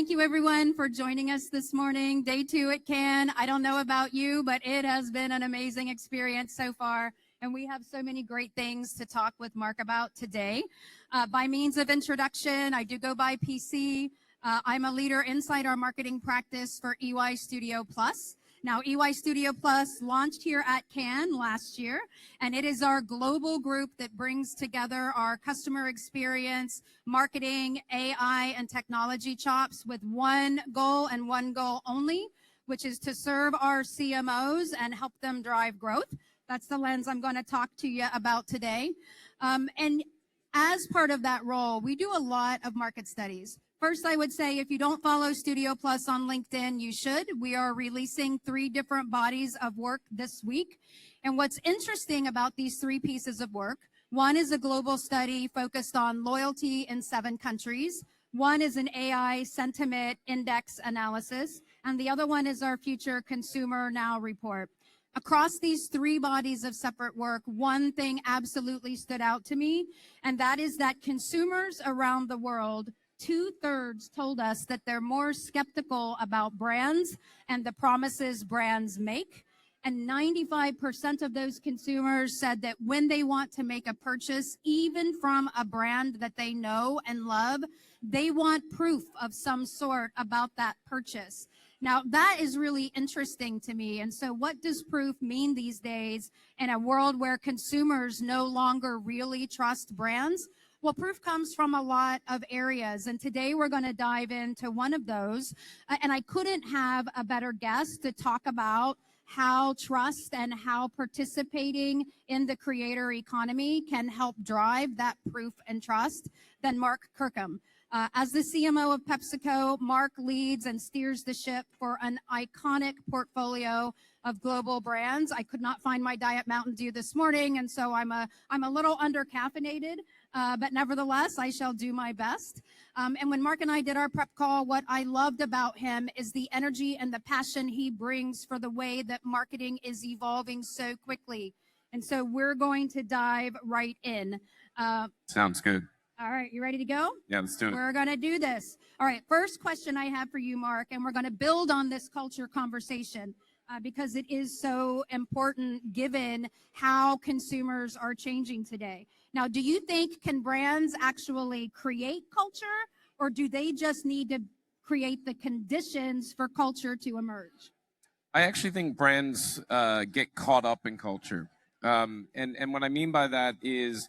thank you everyone for joining us this morning. Day 2 at Cannes. I don't know about you, but it has been an amazing experience so far. And we have so many great things to talk with Mark about today. By means of introduction, I do go by PC. I'm a leader inside our marketing practice for EY Studio Plus. Now, EY Studio Plus launched here at Cannes last year, and it is our global group that brings together our customer experience, marketing, AI, and technology chops with one goal and one goal only, which is to serve our CMOs and help them drive growth. That's the lens I'm going to talk to you about today. And as part of that role, we do a lot of market studies. First, I would say if you don't follow Studio Plus on LinkedIn, you should. We are releasing 3 different bodies of work this week. And what's interesting about these 3 pieces of work, one is a global study focused on loyalty in 7 countries. One is an AI sentiment index analysis. And the other one is our future Consumer Now report. Across these 3 bodies of separate work, one thing absolutely stood out to me, and that is that consumers around the world, 2/3 told us that they're more skeptical about brands and the promises brands make. And 95% of those consumers said that when they want to make a purchase, even from a brand that they know and love, they want proof of some sort about that purchase. Now, that is really interesting to me. And so what does proof mean these days in a world where consumers no longer really trust brands? Well, proof comes from a lot of areas, and today we're going to dive into one of those. And I couldn't have a better guest to talk about how trust and how participating in the creator economy can help drive that proof and trust than Mark Kirkham. As the CMO of PepsiCo, Mark leads and steers the ship for an iconic portfolio of global brands. I could not find my Diet Mountain Dew this morning, and so I'm a little under-caffeinated, but nevertheless, I shall do my best. And when Mark and I did our prep call, what I loved about him is the energy and the passion he brings for the way that marketing is evolving so quickly. And so we're going to dive right in. Sounds good. All right, you ready to go? Yeah, let's do it. We're going to do this. All right, first question I have for you, Mark, and we're going to build on this culture conversation because it is so important given how consumers are changing today. Now, do you think can brands actually create culture, or do they just need to create the conditions for culture to emerge? I actually think brands get caught up in culture. And what I mean by that is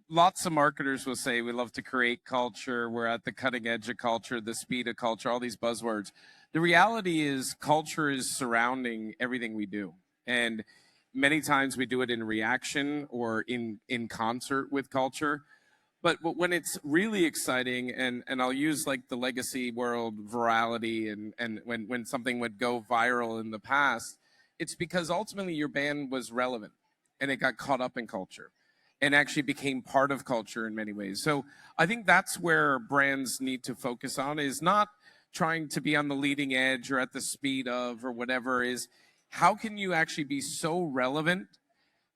lots of marketers will say we love to create culture, we're at the cutting edge of culture, the speed of culture, all these buzzwords. The reality is culture is surrounding everything we do. And many times we do it in reaction or in concert with culture. But when it's really exciting, and I'll use like the legacy world virality and when something would go viral in the past, it's because ultimately your band was relevant and it got caught up in culture and actually became part of culture in many ways. So I think that's where brands need to focus on, is not trying to be on the leading edge or at the speed of or whatever, is how can you actually be so relevant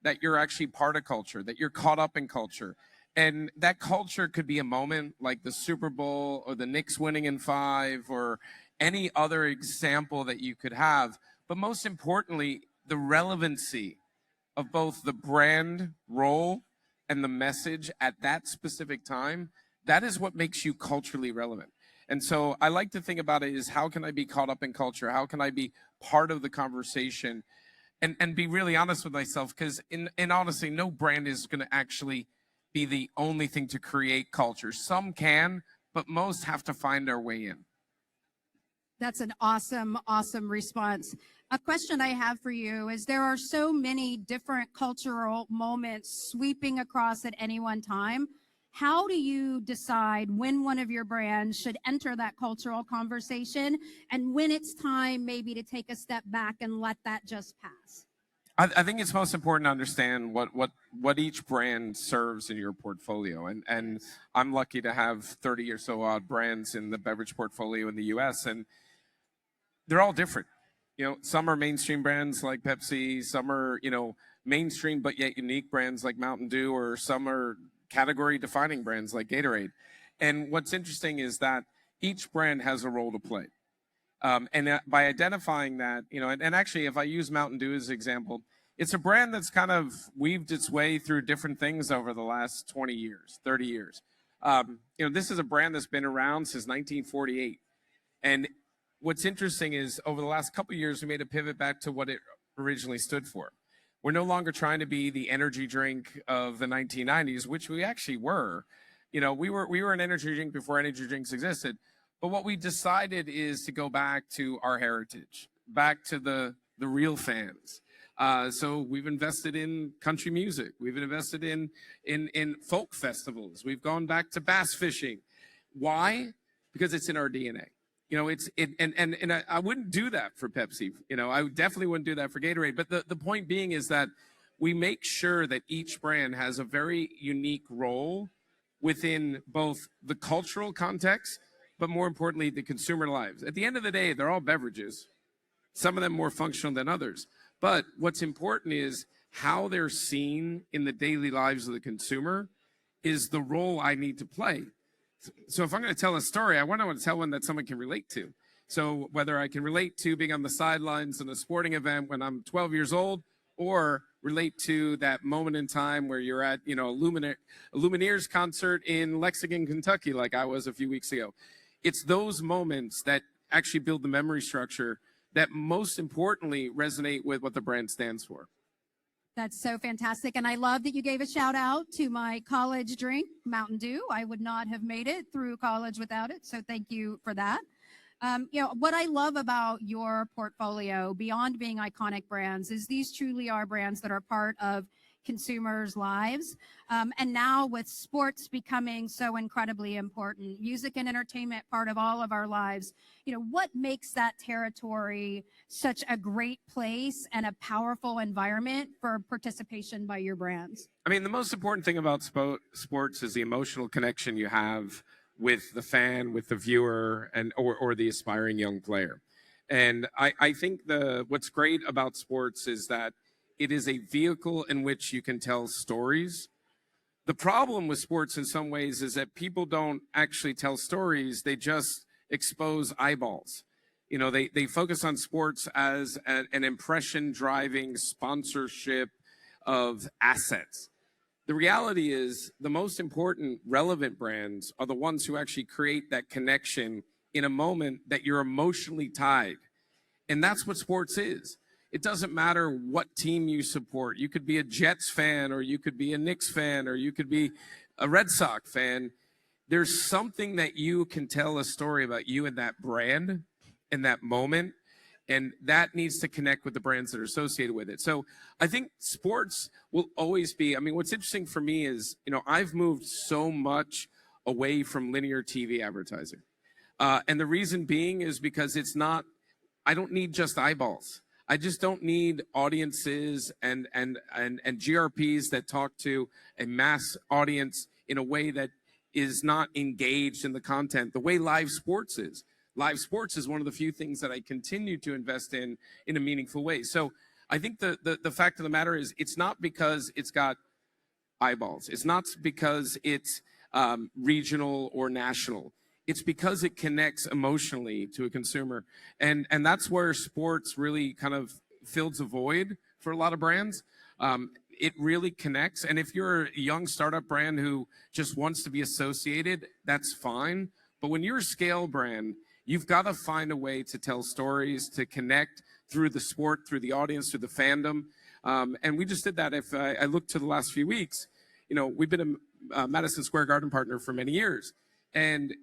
that you're actually part of culture, that you're caught up in culture. And that culture could be a moment like the Super Bowl or the Knicks winning in 5 or any other example that you could have. But most importantly, the relevancy of both the brand role and the message at that specific time, that is what makes you culturally relevant. And so I like to think about it is how can I be caught up in culture? How can I be part of the conversation and be really honest with myself? Because in honesty, no brand is going to actually be the only thing to create culture. Some can, but most have to find their way in. That's an awesome, awesome response. A question I have for you is there are so many different cultural moments sweeping across at any one time. How do you decide when one of your brands should enter that cultural conversation and when it's time maybe to take a step back and let that just pass? I think it's most important to understand what each brand serves in your portfolio. And I'm lucky to have 30 or so odd brands in the beverage portfolio in the US, and they're all different. You know, some are mainstream brands like Pepsi, some are, mainstream but yet unique brands like Mountain Dew, or some are category defining brands like Gatorade. And what's interesting is that each brand has a role to play. By identifying that, and actually, if I use Mountain Dew as an example, it's a brand that's kind of weaved its way through different things over the last 20 years, 30 years. This is a brand that's been around since 1948. And what's interesting is over the last couple of years, we made a pivot back to what it originally stood for. We're no longer trying to be the energy drink of the 1990s, which we actually were. We were an energy drink before energy drinks existed. But what we decided is to go back to our heritage, back to the real fans. So we've invested in country music. We've invested in folk festivals. We've gone back to bass fishing. Why? Because it's in our DNA. I wouldn't do that for Pepsi. I definitely wouldn't do that for Gatorade. But the point being is that we make sure that each brand has a very unique role within both the cultural context, but more importantly, the consumer lives. At the end of the day, they're all beverages, some of them more functional than others. But what's important is how they're seen in the daily lives of the consumer is the role I need to play. So if I'm going to tell a story, I want to tell one that someone can relate to. So whether I can relate to being on the sidelines in a sporting event when I'm 12 years old, or relate to that moment in time where you're at, a Lumineers concert in Lexington, Kentucky, like I was a few weeks ago. It's those moments that actually build the memory structure that most importantly resonate with what the brand stands for. That's so fantastic. And I love that you gave a shout out to my college drink, Mountain Dew. I would not have made it through college without it. So thank you for that. What I love about your portfolio, beyond being iconic brands, is these truly are brands that are part of consumers' lives. And now with sports becoming so incredibly important, music and entertainment part of all of our lives, what makes that territory such a great place and a powerful environment for participation by your brands? I mean, the most important thing about sports is the emotional connection you have with the fan, with the viewer, or the aspiring young player. And I think what's great about sports is that it is a vehicle in which you can tell stories. The problem with sports in some ways is that people don't actually tell stories. They just expose eyeballs. They focus on sports as an impression-driving sponsorship of assets. The reality is the most important relevant brands are the ones who actually create that connection in a moment that you're emotionally tied. And that's what sports is. It doesn't matter what team you support. You could be a Jets fan, or you could be a Knicks fan, or you could be a Red Sox fan. There's something that you can tell a story about you and that brand in that moment, and that needs to connect with the brands that are associated with it. So I think sports will always be, what's interesting for me is, I've moved so much away from linear TV advertising. And the reason being is because I don't need just eyeballs. I just don't need audiences and GRPs that talk to a mass audience in a way that is not engaged in the content the way live sports is. Live sports is one of the few things that I continue to invest in a meaningful way. So I think the fact of the matter is it's not because it's got eyeballs. It's not because it's regional or national. It's because it connects emotionally to a consumer. And that's where sports really kind of fills a void for a lot of brands. It really connects. And if you're a young startup brand who just wants to be associated, that's fine. But when you're a scale brand, you've got to find a way to tell stories, to connect through the sport, through the audience, through the fandom. And we just did that. If I look to the last few weeks, we've been a Madison Square Garden partner for many years. And,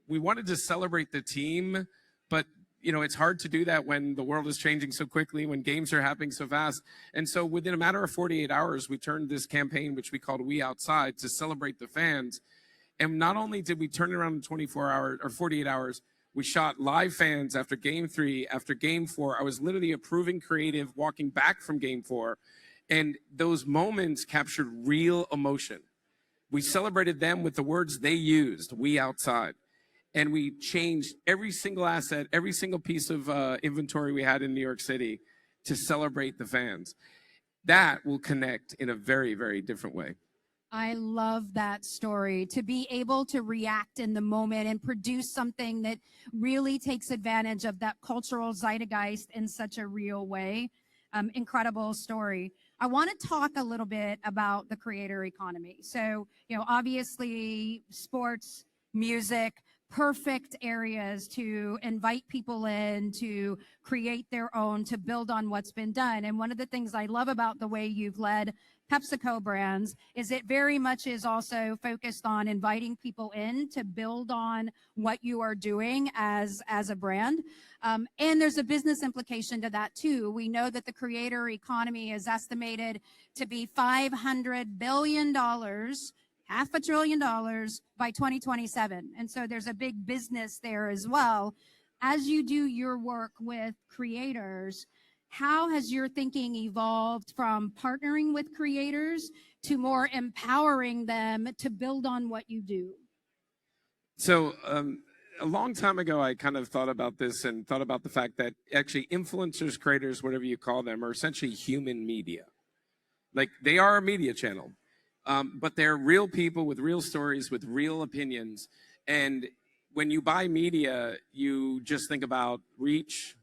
we wanted to celebrate the team, but, it's hard to do that when the world is changing so quickly, when games are happening so fast. And so within a matter of 48 hours, we turned this campaign, which we called We Outside, to celebrate the fans. And not only did we turn it around in 24 hours or 48 hours, we shot live fans after game 3, after game 4. I was literally approving creative walking back from game 4. And those moments captured real emotion. We celebrated them with the words they used, We Outside. And we changed every single asset, every single piece of inventory we had in New York City to celebrate the fans. That will connect in a very, very different way. I love that story. To be able to react in the moment and produce something that really takes advantage of that cultural zeitgeist in such a real way. Incredible story. I want to talk a little bit about the creator economy. So, obviously, sports, music, perfect areas to invite people in, to create their own, to build on what's been done. And one of the things I love about the way you've led PepsiCo brands is it very much is also focused on inviting people in to build on what you are doing as a brand. And there's a business implication to that too. We know that the creator economy is estimated to be $500 billion, $500 billion by 2027. And so there's a big business there as well. As you do your work with creators, how has your thinking evolved from partnering with creators to more empowering them to build on what you do? So a long time ago, I kind of thought about this and thought about the fact that actually influencers, creators, whatever you call them, are essentially human media. Like they are a media channel, but they're real people with real stories, with real opinions. And when you buy media, you just think about reach,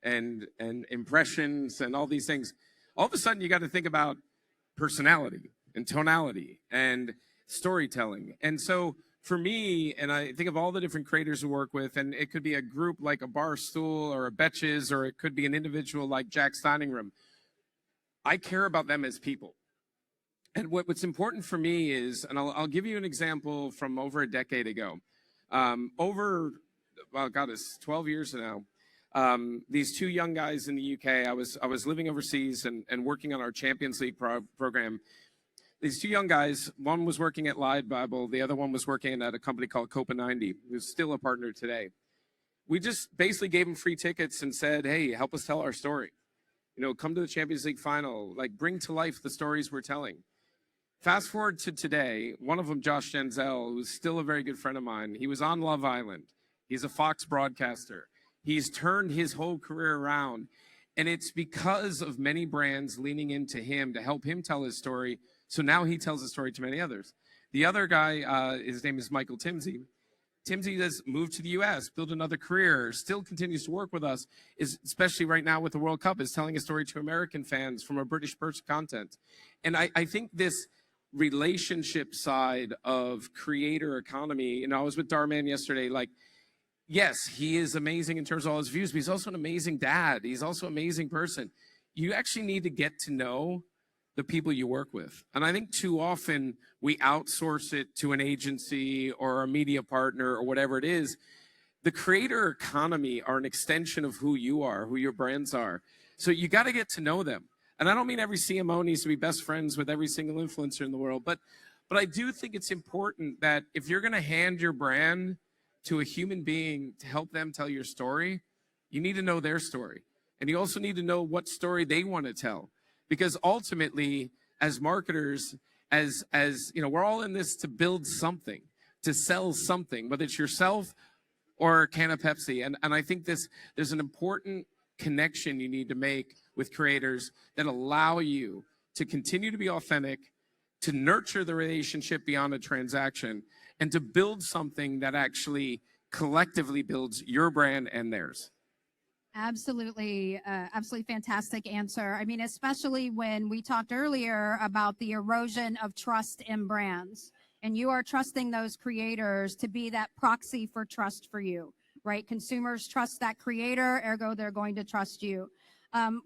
and impressions and all these things. All of a sudden, you got to think about personality and tonality and storytelling. And so for me, and I think of all the different creators we work with, and it could be a group like a Barstool or a Betches, or it could be an individual like Jack's Dining Room. I care about them as people. And what's important for me is, and I'll give you an example from over a decade ago. Well, God, it's 12 years now. These two young guys in the UK, I was living overseas and working on our Champions League program. These two young guys, one was working at Lied Bible, the other one was working at a company called Copa 90, who's still a partner today. We just basically gave them free tickets and said, hey, help us tell our story. Come to the Champions League final, like bring to life the stories we're telling. Fast forward to today, one of them, Josh Denzel, who's still a very good friend of mine, he was on Love Island. He's a Fox broadcaster. He's turned his whole career around, and it's because of many brands leaning into him to help him tell his story. So now he tells the story to many others. The other guy, his name is Michael Timsey. Timsey has moved to the U.S., built another career, still continues to work with us, especially right now with the World Cup, is telling a story to American fans from a British person content. And I think this relationship side of creator economy, I was with Darman yesterday, yes, he is amazing in terms of all his views, but he's also an amazing dad. He's also an amazing person. You actually need to get to know the people you work with. And I think too often we outsource it to an agency or a media partner or whatever it is. The creator economy are an extension of who you are, who your brands are. So you got to get to know them. And I don't mean every CMO needs to be best friends with every single influencer in the world, but I do think it's important that if you're going to hand your brand to a human being to help them tell your story, you need to know their story. And you also need to know what story they want to tell. Because ultimately, as marketers, as we're all in this to build something, to sell something, whether it's yourself or a can of Pepsi. And I think there's an important connection you need to make with creators that allow you to continue to be authentic, to nurture the relationship beyond a transaction, and to build something that actually collectively builds your brand and theirs. Absolutely, absolutely fantastic answer. I mean, especially when we talked earlier about the erosion of trust in brands, and you are trusting those creators to be that proxy for trust for you, right? Consumers trust that creator, ergo they're going to trust you.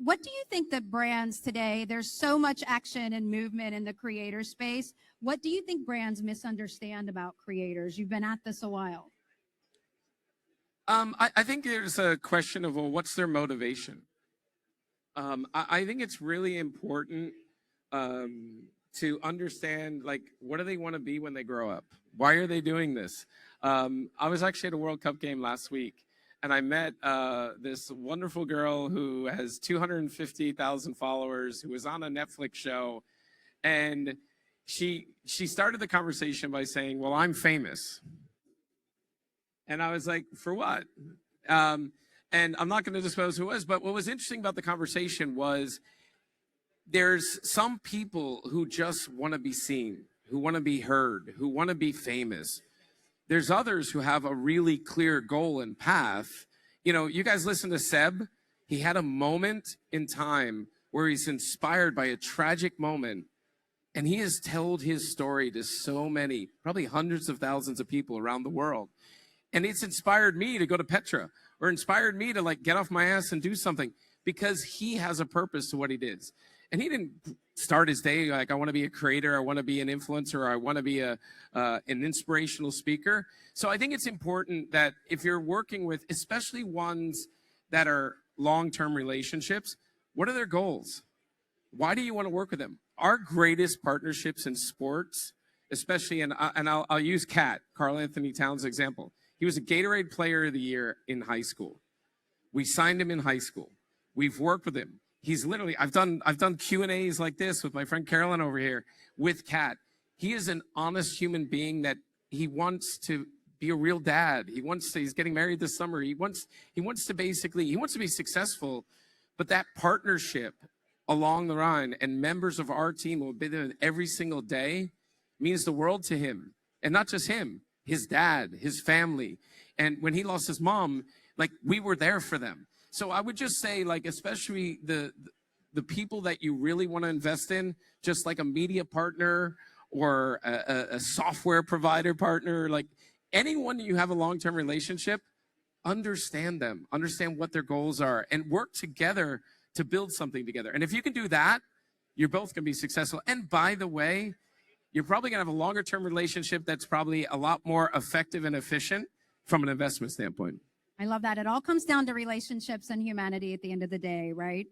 What do you think that brands today, there's so much action and movement in the creator space. What do you think brands misunderstand about creators? You've been at this a while. I think there's a question of, well, what's their motivation? I think it's really important to understand, what do they want to be when they grow up? Why are they doing this? I was actually at a World Cup game last week, and I met this wonderful girl who has 250,000 followers, who was on a Netflix show, and she started the conversation by saying, well, I'm famous. And I was like, for what? And I'm not going to disclose who it was, but what was interesting about the conversation was there's some people who just want to be seen. who want to be heard, who want to be famous. There's others who have a really clear goal and path. You know, you guys listen to Seb. He had a moment in time where he's inspired by a tragic moment, and he has told his story to so many, probably hundreds of thousands of people around the world. And it's inspired me to go to Petra, or inspired me to like get off my ass and do something, because he has a purpose to what he did. And he didn't start his day like, I want to be a creator, I want to be an influencer, or I want to be an inspirational speaker. So I think it's important that if you're working with, especially ones that are long-term relationships, what are their goals? Why do you want to work with them? Our greatest partnerships in sports, especially, and I'll use Carl Anthony Towns' example. He was a Gatorade Player of the Year in high school. We signed him in high school. We've worked with him. He's literally, I've done Q&As like this with my friend Carolyn over here with Kat. He is an honest human being that he wants to be a real dad. He's getting married this summer. He wants to be successful, but that partnership along the line and members of our team will be there every single day means the world to him. And not just him, his dad, his family. And when he lost his mom, like, we were there for them. So I would just say, like, especially the people that you really want to invest in, just like a media partner or a software provider partner, like anyone you have a long-term relationship, understand them, understand what their goals are, and work together to build something together. And if you can do that, you're both going to be successful. And by the way, you're probably going to have a longer-term relationship that's probably a lot more effective and efficient from an investment standpoint. I love that. It all comes down to relationships and humanity at the end of the day, right?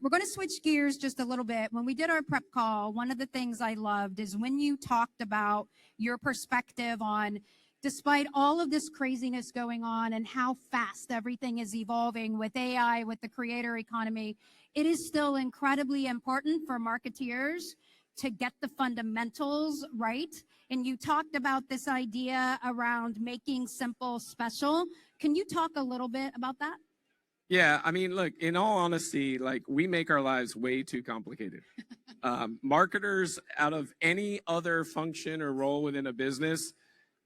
We're going to switch gears just a little bit. When we did our prep call, one of the things I loved is when you talked about your perspective on, despite all of this craziness going on and how fast everything is evolving with AI, with the creator economy, it is still incredibly important for marketeers to get the fundamentals right. And you talked about this idea around making simple special. Can you talk a little bit about that? Yeah, I mean, look, in all honesty, like, we make our lives way too complicated. Marketers, out of any other function or role within a business,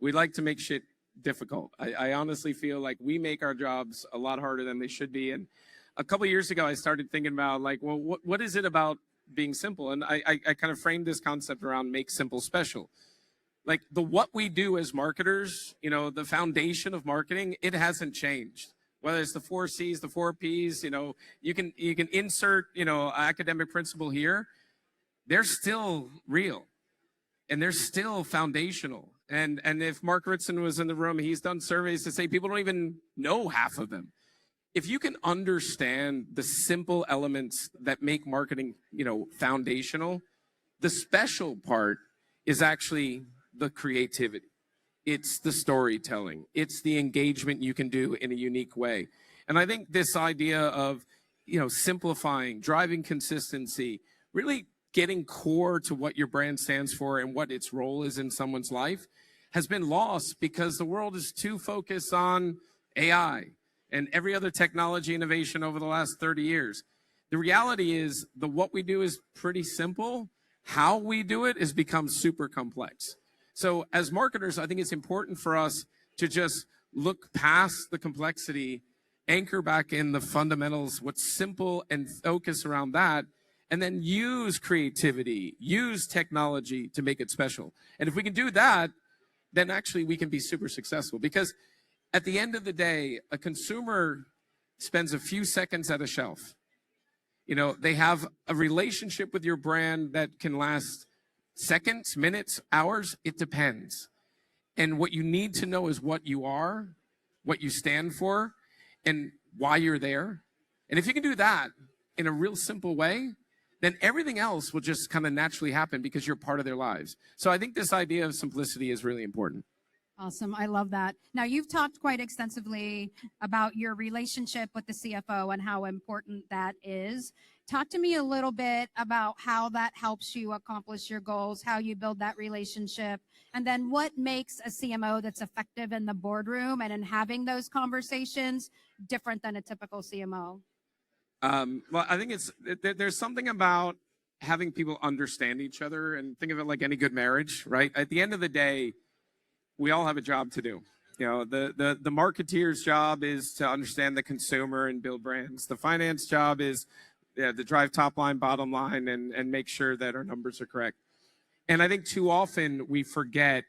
we like to make shit difficult. I honestly feel like we make our jobs a lot harder than they should be. And a couple of years ago, I started thinking about, like, well, what is it about being simple? And I kind of framed this concept around make simple special. Like, what we do as marketers, you know, the foundation of marketing, it hasn't changed. Whether it's the 4 C's, the 4 P's, you know, you can insert, you know, academic principle here. They're still real, and they're still foundational. And if Mark Ritson was in the room, he's done surveys to say people don't even know half of them. If you can understand the simple elements that make marketing, you know, foundational, the special part is actually the creativity. It's the storytelling. It's the engagement you can do in a unique way. And I think this idea of, you know, simplifying, driving consistency, really getting core to what your brand stands for and what its role is in someone's life has been lost because the world is too focused on AI and every other technology innovation over the last 30 years. The reality is what we do is pretty simple. How we do it has become super complex. So as marketers, I think it's important for us to just look past the complexity, anchor back in the fundamentals, what's simple, and focus around that, and then use creativity, use technology to make it special. And if we can do that, then actually we can be super successful. Because at the end of the day, a consumer spends a few seconds at a shelf. You know, they have a relationship with your brand that can last seconds, minutes, hours. It depends. And what you need to know is what you are, what you stand for, and why you're there. And if you can do that in a real simple way, then everything else will just kind of naturally happen because you're part of their lives. So I think this idea of simplicity is really important. Awesome. I love that. Now, you've talked quite extensively about your relationship with the CFO and how important that is. Talk to me a little bit about how that helps you accomplish your goals, how you build that relationship, and then what makes a CMO that's effective in the boardroom and in having those conversations different than a typical CMO? Well, I think there's something about having people understand each other, and think of it like any good marriage, right? At the end of the day, we all have a job to do. You know, the marketeer's job is to understand the consumer and build brands. The finance job is to drive top line, bottom line, and make sure that our numbers are correct. And I think too often we forget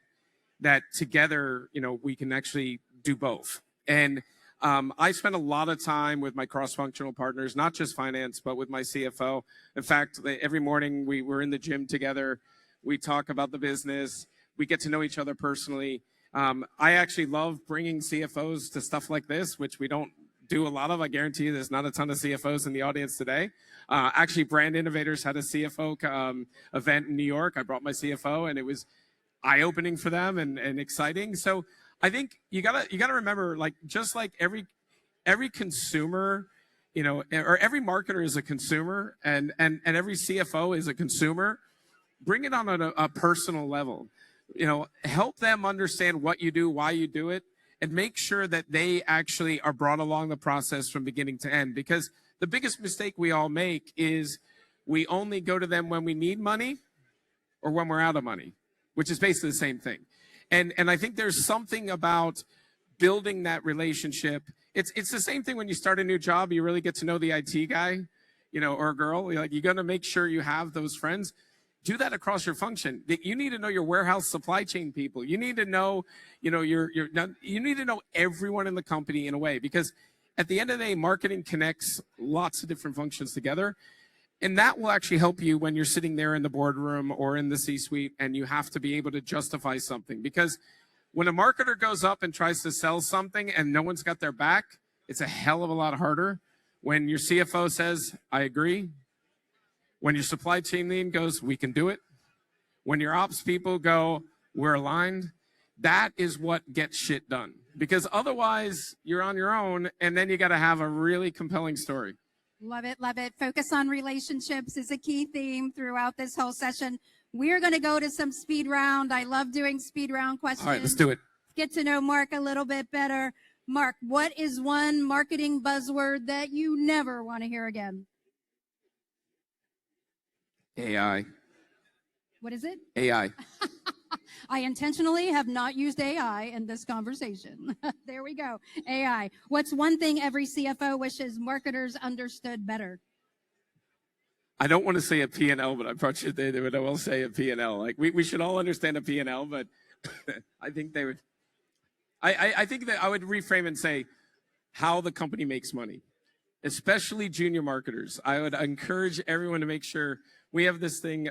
that together, you know, we can actually do both. And I spend a lot of time with my cross-functional partners, not just finance, but with my CFO. In fact, every morning we're in the gym together. We talk about the business. We get to know each other personally. I actually love bringing CFOs to stuff like this, which we don't do a lot of. I guarantee you there's not a ton of CFOs in the audience today. Actually, Brand Innovators had a CFO event in New York. I brought my CFO, and it was eye-opening for them and exciting. So I think you gotta remember, like, just like every consumer, you know, or every marketer is a consumer, and every CFO is a consumer. Bring it on a personal level. You know, help them understand what you do, why you do it, and make sure that they actually are brought along the process from beginning to end. Because the biggest mistake we all make is we only go to them when we need money or when we're out of money, which is basically the same thing. And I think there's something about building that relationship. It's the same thing when you start a new job. You really get to know the IT guy, you know, or girl. Like, you're gonna make sure you have those friends. Do that across your function. You need to know your warehouse supply chain people. You need to know, you know, you need to know everyone in the company in a way, because at the end of the day, marketing connects lots of different functions together. And that will actually help you when you're sitting there in the boardroom or in the C-suite and you have to be able to justify something. Because when a marketer goes up and tries to sell something and no one's got their back, it's a hell of a lot harder. When your CFO says, I agree. When your supply chain lead goes, we can do it. When your ops people go, we're aligned. That is what gets shit done. Because otherwise, you're on your own, and then you got to have a really compelling story. Love it, love it. Focus on relationships is a key theme throughout this whole session. We're going to go to some speed round. I love doing speed round questions. All right, let's do it. Get to know Mark a little bit better. Mark, what is one marketing buzzword that you never want to hear again? AI. What is it? AI. I intentionally have not used AI in this conversation. There we go. AI. What's one thing every CFO wishes marketers understood better? I don't want to say a P&L, but I will say a P&L. Like, we should all understand a P&L, but I think they would. I think that I would reframe and say how the company makes money, especially junior marketers. I would encourage everyone to make sure we have this thing.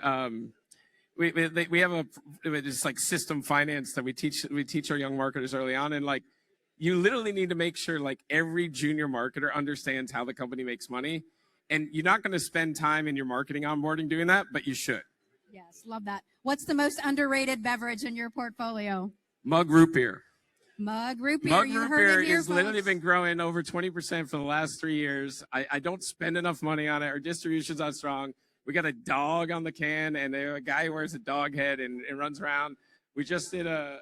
We have it's like system finance that we teach our young marketers early on, and like, you literally need to make sure like every junior marketer understands how the company makes money. And you're not going to spend time in your marketing onboarding doing that, but you should. Yes, love that. What's the most underrated beverage in your portfolio? Mug root beer. Mug root beer. Mug You root heard beer it here, has literally folks. been growing over 20% for the last 3 years. I don't spend enough money on it. Our distribution's not strong. We got a dog on the can, and a guy who wears a dog head and runs around. We just did a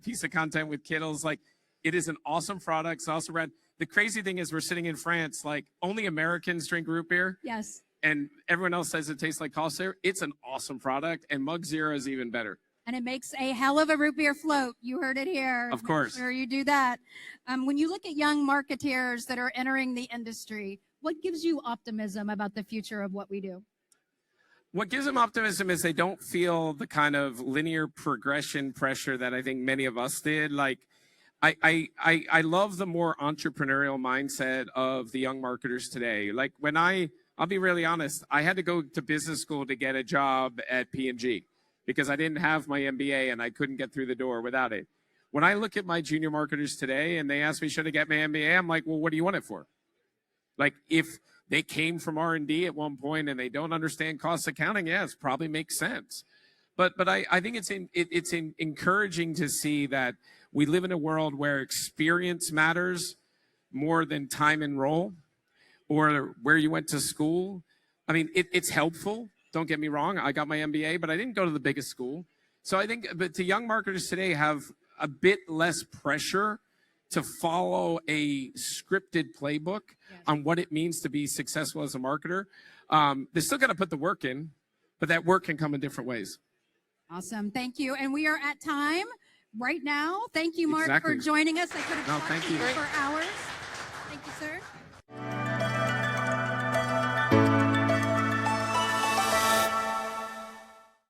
piece of content with Kittles. Like, it is an awesome product. It's also brand. The crazy thing is we're sitting in France, like, only Americans drink root beer. Yes. And everyone else says it tastes like cough syrup. It's an awesome product, and Mug Zero is even better. And it makes a hell of a root beer float. You heard it here. Of course. Make sure you do that. When you look at young marketeers that are entering the industry, what gives you optimism about the future of what we do? What gives them optimism is they don't feel the kind of linear progression pressure that I think many of us did. Like, I love the more entrepreneurial mindset of the young marketers today. Like, when I'll be really honest, I had to go to business school to get a job at P&G because I didn't have my MBA and I couldn't get through the door without it. When I look at my junior marketers today and they ask me, should I get my MBA? I'm like, well, what do you want it for? Like, if they came from R&D at one point and they don't understand cost accounting, yes, probably makes sense. But I think it's encouraging to see that we live in a world where experience matters more than time and role or where you went to school. I mean, it's helpful. Don't get me wrong. I got my MBA, but I didn't go to the biggest school. So I think, but to young marketers today have a bit less pressure to follow a scripted playbook on what it means to be successful as a marketer. They still got to put the work in, but that work can come in different ways. Awesome. Thank you. And we are at time right now. Thank you, Mark, Exactly. for joining us. I could have talked thank to you you. for hours.